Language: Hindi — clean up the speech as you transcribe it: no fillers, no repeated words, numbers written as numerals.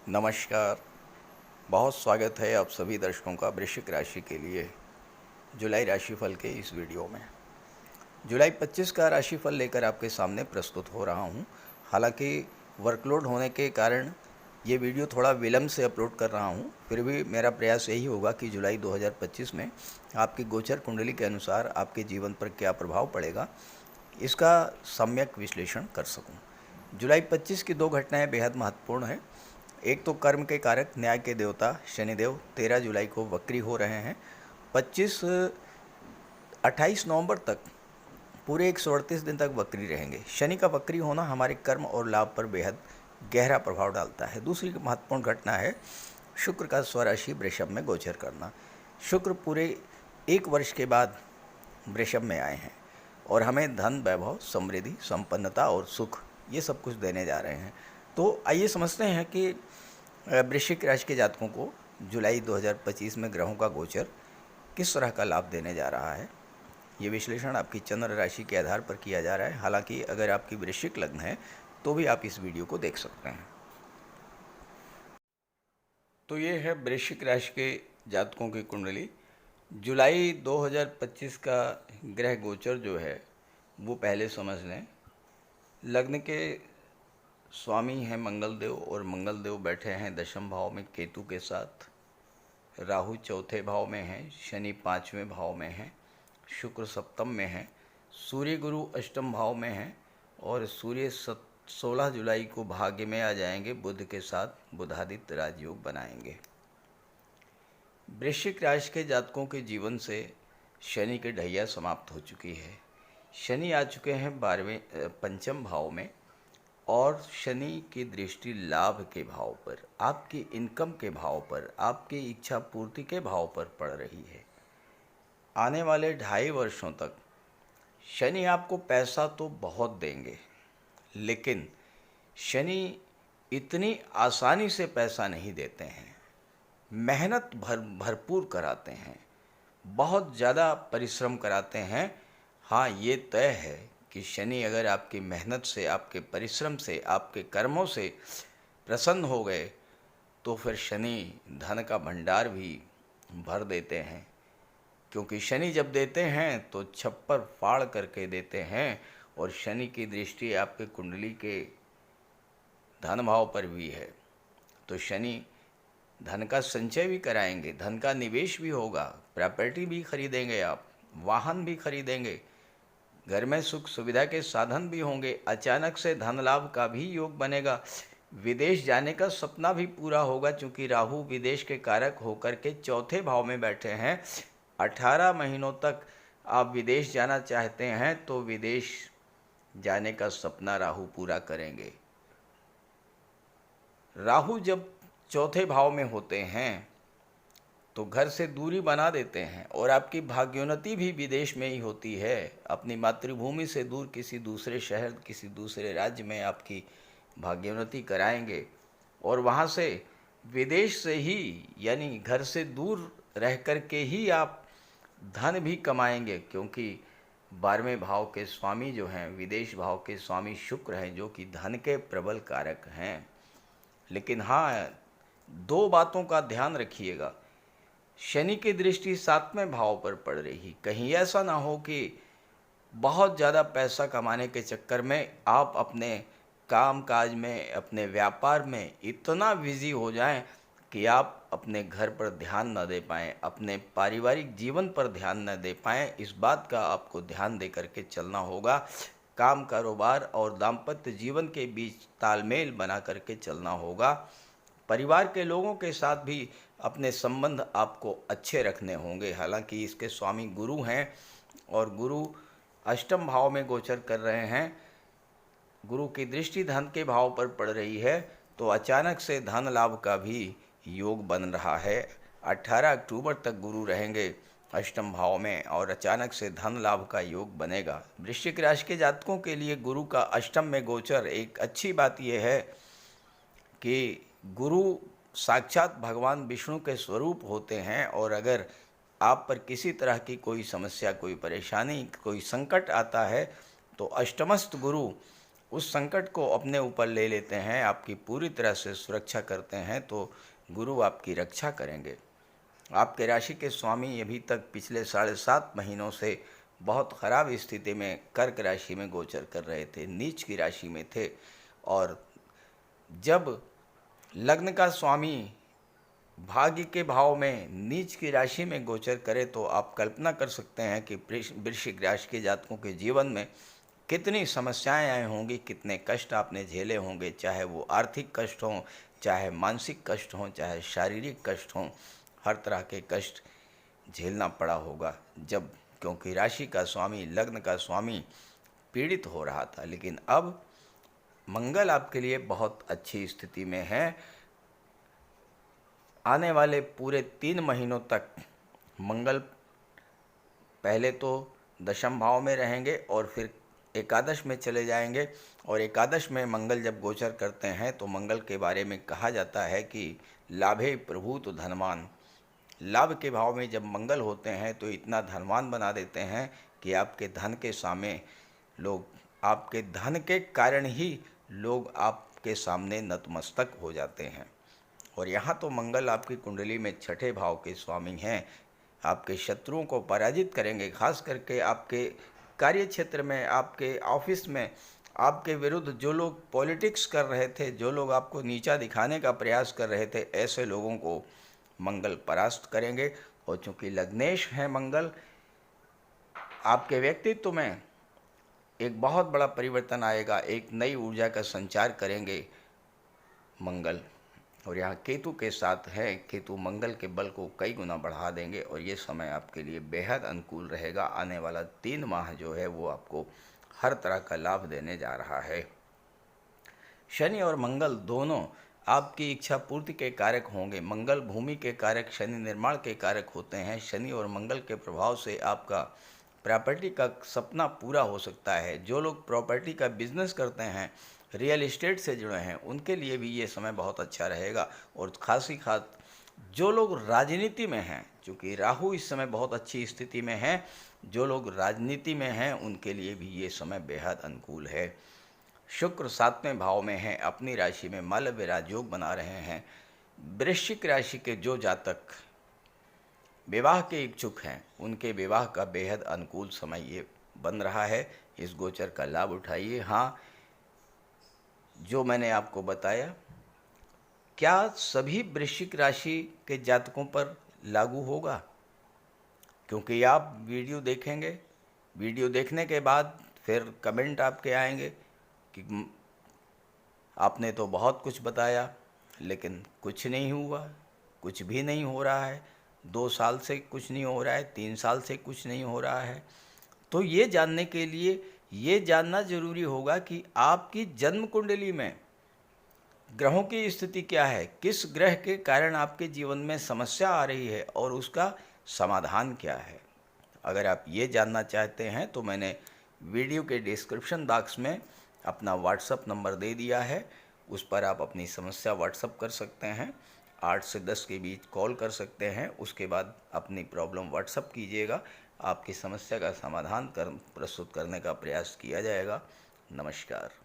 नमस्कार। बहुत स्वागत है आप सभी दर्शकों का वृश्चिक राशि के लिए जुलाई राशिफल के इस वीडियो में। जुलाई 25 का राशिफल लेकर आपके सामने प्रस्तुत हो रहा हूं। हालांकि वर्कलोड होने के कारण ये वीडियो थोड़ा विलम्ब से अपलोड कर रहा हूं, फिर भी मेरा प्रयास यही होगा कि जुलाई 2025 में आपकी गोचर कुंडली के अनुसार आपके जीवन पर क्या प्रभाव पड़ेगा, इसका सम्यक विश्लेषण कर सकूं। जुलाई 25 की दो घटनाएं बेहद महत्वपूर्ण हैं। एक तो कर्म के कारक न्याय के देवता शनिदेव 13 जुलाई को वक्री हो रहे हैं। 28 नवंबर तक पूरे 138 दिन तक वक्री रहेंगे। शनि का वक्री होना हमारे कर्म और लाभ पर बेहद गहरा प्रभाव डालता है। दूसरी महत्वपूर्ण घटना है शुक्र का स्वराशि वृषभ में गोचर करना। शुक्र पूरे 1 वर्ष के बाद वृषभ में आए हैं और हमें धन, वैभव, समृद्धि, संपन्नता और सुख ये सब कुछ देने जा रहे हैं। तो आइए समझते हैं कि वृश्चिक राशि के जातकों को जुलाई 2025 में ग्रहों का गोचर किस तरह का लाभ देने जा रहा है। ये विश्लेषण आपकी चंद्र राशि के आधार पर किया जा रहा है। हालांकि अगर आपकी वृश्चिक लग्न है तो भी आप इस वीडियो को देख सकते हैं। तो ये है वृश्चिक राशि के जातकों की कुंडली। जुलाई 2025 का ग्रह गोचर जो है वो पहले समझ लें। लग्न के स्वामी हैं मंगल देव और मंगल देव बैठे हैं दशम भाव में केतु के साथ। राहु चौथे भाव में है, शनि पाँचवें भाव में है, शुक्र सप्तम में है, सूर्य गुरु अष्टम भाव में है और सूर्य 16 जुलाई को भाग्य में आ जाएंगे। बुध के साथ बुधादित्य राजयोग बनाएंगे। वृश्चिक राशि के जातकों के जीवन से शनि की ढैया समाप्त हो चुकी है। शनि आ चुके हैं 12वें पंचम भाव में और शनि की दृष्टि लाभ के भाव पर, आपकी इनकम के भाव पर, आपकी इच्छा पूर्ति के भाव पर पड़ रही है। आने वाले 2.5 वर्षों तक शनि आपको पैसा तो बहुत देंगे, लेकिन शनि इतनी आसानी से पैसा नहीं देते हैं। मेहनत भरपूर कराते हैं, बहुत ज़्यादा परिश्रम कराते हैं। हाँ, ये तय है कि शनि अगर आपकी मेहनत से, आपके परिश्रम से, आपके कर्मों से प्रसन्न हो गए तो फिर शनि धन का भंडार भी भर देते हैं। क्योंकि शनि जब देते हैं तो छप्पर फाड़ करके देते हैं और शनि की दृष्टि आपके कुंडली के धन भाव पर भी है। तो शनि धन का संचय भी कराएंगे, धन का निवेश भी होगा, प्रॉपर्टी भी खरीदेंगे, आप वाहन भी खरीदेंगे, घर में सुख सुविधा के साधन भी होंगे। अचानक से धन लाभ का भी योग बनेगा। विदेश जाने का सपना भी पूरा होगा, क्योंकि राहु विदेश के कारक होकर के चौथे भाव में बैठे हैं। 18 महीनों तक आप विदेश जाना चाहते हैं तो विदेश जाने का सपना राहु पूरा करेंगे। राहु जब चौथे भाव में होते हैं तो घर से दूरी बना देते हैं और आपकी भाग्योन्नति भी विदेश में ही होती है। अपनी मातृभूमि से दूर किसी दूसरे शहर, किसी दूसरे राज्य में आपकी भाग्योन्नति कराएंगे और वहाँ से विदेश से ही, यानी घर से दूर रह कर के ही आप धन भी कमाएंगे। क्योंकि 12वें भाव के स्वामी जो हैं, विदेश भाव के स्वामी शुक्र हैं, जो कि धन के प्रबल कारक हैं। लेकिन हाँ, दो बातों का ध्यान रखिएगा। शनि की दृष्टि 7वें भाव पर पड़ रही, कहीं ऐसा ना हो कि बहुत ज़्यादा पैसा कमाने के चक्कर में आप अपने काम काज में, अपने व्यापार में इतना बिजी हो जाएं कि आप अपने घर पर ध्यान न दे पाएँ, अपने पारिवारिक जीवन पर ध्यान न दे पाएँ। इस बात का आपको ध्यान दे करके चलना होगा। काम कारोबार और दाम्पत्य जीवन के बीच तालमेल बना करके चलना होगा। परिवार के लोगों के साथ भी अपने संबंध आपको अच्छे रखने होंगे। हालांकि इसके स्वामी गुरु हैं और गुरु अष्टम भाव में गोचर कर रहे हैं। गुरु की दृष्टि धन के भाव पर पड़ रही है, तो अचानक से धन लाभ का भी योग बन रहा है। 18 अक्टूबर तक गुरु रहेंगे अष्टम भाव में और अचानक से धन लाभ का योग बनेगा। वृश्चिक राशि के जातकों के लिए गुरु का अष्टम में गोचर एक अच्छी बात यह है कि गुरु साक्षात भगवान विष्णु के स्वरूप होते हैं और अगर आप पर किसी तरह की कोई समस्या, कोई परेशानी, कोई संकट आता है तो अष्टमस्थ गुरु उस संकट को अपने ऊपर ले लेते हैं, आपकी पूरी तरह से सुरक्षा करते हैं, तो गुरु आपकी रक्षा करेंगे। आपके राशि के स्वामी अभी तक पिछले 7.5 महीनों से बहुत ख़राब स्थिति में कर्क राशि में गोचर कर रहे थे, नीच की राशि में थे। और जब लग्न का स्वामी भाग्य के भाव में नीच की राशि में गोचर करे तो आप कल्पना कर सकते हैं कि वृश्चिक राशि के जातकों के जीवन में कितनी समस्याएं आई होंगी, कितने कष्ट आपने झेले होंगे, चाहे वो आर्थिक कष्ट हों, चाहे मानसिक कष्ट हों, चाहे शारीरिक कष्ट हों, हर तरह के कष्ट झेलना पड़ा होगा जब, क्योंकि राशि का स्वामी, लग्न का स्वामी पीड़ित हो रहा था। लेकिन अब मंगल आपके लिए बहुत अच्छी स्थिति में है। आने वाले पूरे 3 महीनों तक मंगल पहले तो दशम भाव में रहेंगे और फिर एकादश में चले जाएंगे। और एकादश में मंगल जब गोचर करते हैं तो मंगल के बारे में कहा जाता है कि लाभे प्रभूत धनवान। लाभ के भाव में जब मंगल होते हैं तो इतना धनवान बना देते हैं कि आपके धन के सामने लोग, आपके धन के कारण ही लोग आपके सामने नतमस्तक हो जाते हैं। और यहाँ तो मंगल आपकी कुंडली में छठे भाव के स्वामी हैं, आपके शत्रुओं को पराजित करेंगे। खास करके आपके कार्य क्षेत्र में, आपके ऑफिस में आपके विरुद्ध जो लोग पॉलिटिक्स कर रहे थे, जो लोग आपको नीचा दिखाने का प्रयास कर रहे थे, ऐसे लोगों को मंगल परास्त करेंगे। और चूँकि लग्नेश हैं मंगल, आपके व्यक्तित्व में एक बहुत बड़ा परिवर्तन आएगा, एक नई ऊर्जा का संचार करेंगे मंगल। और यहाँ केतु के साथ है, केतु मंगल के बल को कई गुना बढ़ा देंगे और ये समय आपके लिए बेहद अनुकूल रहेगा। आने वाला 3 माह जो है वो आपको हर तरह का लाभ देने जा रहा है। शनि और मंगल दोनों आपकी इच्छा पूर्ति के कारक होंगे। मंगल भूमि के कारक, शनि निर्माण के कारक होते हैं। शनि और मंगल के प्रभाव से आपका प्रॉपर्टी का सपना पूरा हो सकता है। जो लोग प्रॉपर्टी का बिजनेस करते हैं, रियल एस्टेट से जुड़े हैं, उनके लिए भी ये समय बहुत अच्छा रहेगा। और खासी खास जो लोग राजनीति में हैं, चूँकि राहु इस समय बहुत अच्छी स्थिति में है, जो लोग राजनीति में हैं उनके लिए भी ये समय बेहद अनुकूल है। शुक्र 7वें भाव में है, अपनी राशि में मालव्य राजयोग बना रहे हैं। वृश्चिक राशि के जो जातक विवाह के इच्छुक हैं उनके विवाह का बेहद अनुकूल समय ये बन रहा है। इस गोचर का लाभ उठाइए। हाँ, जो मैंने आपको बताया क्या सभी वृश्चिक राशि के जातकों पर लागू होगा? क्योंकि आप वीडियो देखेंगे, वीडियो देखने के बाद फिर कमेंट आपके आएंगे कि आपने तो बहुत कुछ बताया लेकिन कुछ नहीं हुआ, कुछ भी नहीं हो रहा है, 2 साल से कुछ नहीं हो रहा है, 3 साल से कुछ नहीं हो रहा है। तो ये जानने के लिए ये जानना जरूरी होगा कि आपकी जन्म कुंडली में ग्रहों की स्थिति क्या है, किस ग्रह के कारण आपके जीवन में समस्या आ रही है और उसका समाधान क्या है। अगर आप ये जानना चाहते हैं तो मैंने वीडियो के डिस्क्रिप्शन बॉक्स में अपना व्हाट्सअप नंबर दे दिया है, उस पर आप अपनी समस्या व्हाट्सअप कर सकते हैं। 8 से 10 के बीच कॉल कर सकते हैं, उसके बाद अपनी प्रॉब्लम व्हाट्सअप कीजिएगा। आपकी समस्या का समाधान प्रस्तुत करने का प्रयास किया जाएगा। नमस्कार।